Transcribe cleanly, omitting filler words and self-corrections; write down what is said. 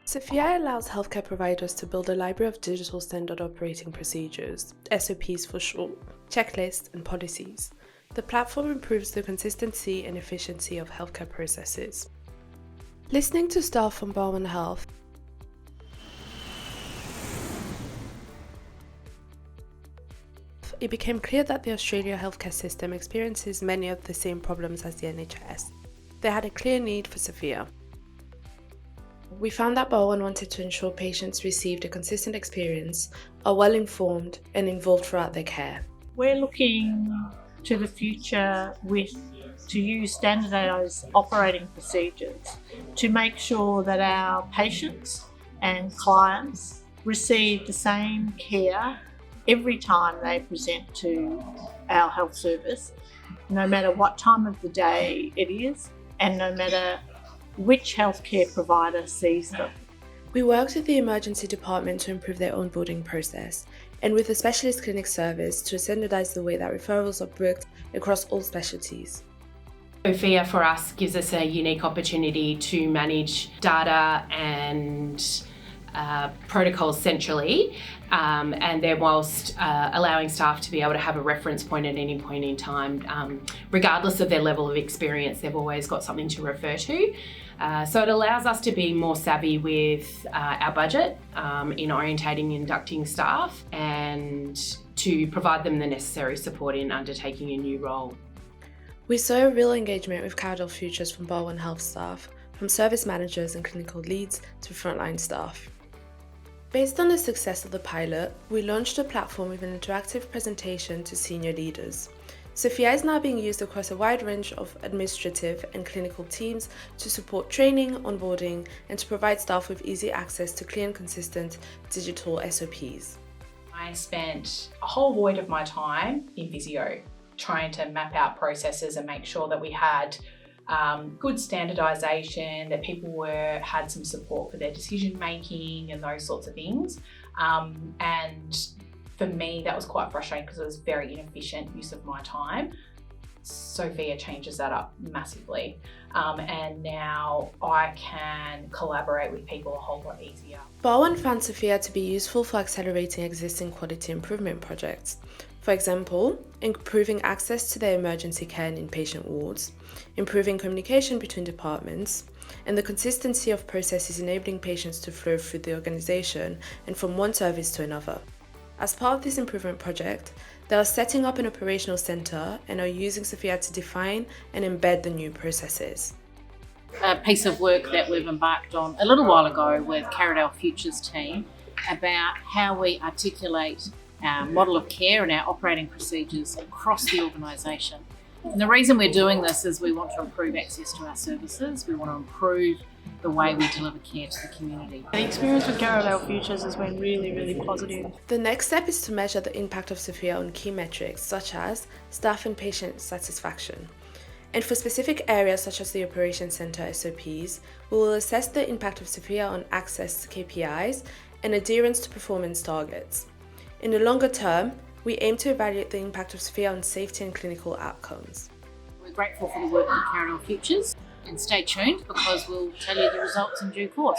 SOPHIA allows healthcare providers to build a library of digital standard operating procedures, SOPs for short, checklists, and policies. The platform improves the consistency and efficiency of healthcare processes. Listening to staff from Barwon Health, it became clear that the Australia healthcare system experiences many of the same problems as the NHS. They had a clear need for SOPHIA. We found that Barwon wanted to ensure patients received a consistent experience, are well informed, and involved throughout their care. We're looking to the future to use standardised operating procedures to make sure that our patients and clients receive the same care every time they present to our health service, no matter what time of the day it is and no matter which healthcare provider sees them. We worked with the emergency department to improve their onboarding process and with the specialist clinic service to standardise the way that referrals are booked across all specialties. SOPHIA for us gives us a unique opportunity to manage data and protocols centrally, and then whilst allowing staff to be able to have a reference point at any point in time. Regardless of their level of experience, they've always got something to refer to. So it allows us to be more savvy with our budget in orientating and inducting staff and to provide them the necessary support in undertaking a new role. We saw a real engagement with Caradol Futures from Barwon Health staff, from service managers and clinical leads to frontline staff. Based on the success of the pilot, we launched a platform with an interactive presentation to senior leaders. SOPHIA is now being used across a wide range of administrative and clinical teams to support training, onboarding, and to provide staff with easy access to clear and consistent digital SOPs. I spent a whole void of my time in Visio, trying to map out processes and make sure that we had good standardisation, that people had some support for their decision making and those sorts of things. And for me, that was quite frustrating because it was very inefficient use of my time. SOPHIA changes that up massively. And now I can collaborate with people a whole lot easier. Barwon found SOPHIA to be useful for accelerating existing quality improvement projects. For example, improving access to their emergency care and inpatient wards, improving communication between departments, and the consistency of processes enabling patients to flow through the organisation and from one service to another. As part of this improvement project, they are setting up an operational centre and are using SOPHIA to define and embed the new processes. A piece of work that we've embarked on a little while ago with Caradol Futures team about how we articulate our model of care and our operating procedures across the organisation. And the reason we're doing this is we want to improve access to our services, we want to improve the way we deliver care to the community. The experience with Caradol Futures has been really positive. The next step is to measure the impact of SOPHIA on key metrics such as staff and patient satisfaction. And for specific areas such as the Operations Centre SOPs, we will assess the impact of SOPHIA on access to KPIs and adherence to performance targets. In the longer term, we aim to evaluate the impact of SOPHIA on safety and clinical outcomes. We're grateful for the work with Caradol Futures and stay tuned because we'll tell you the results in due course.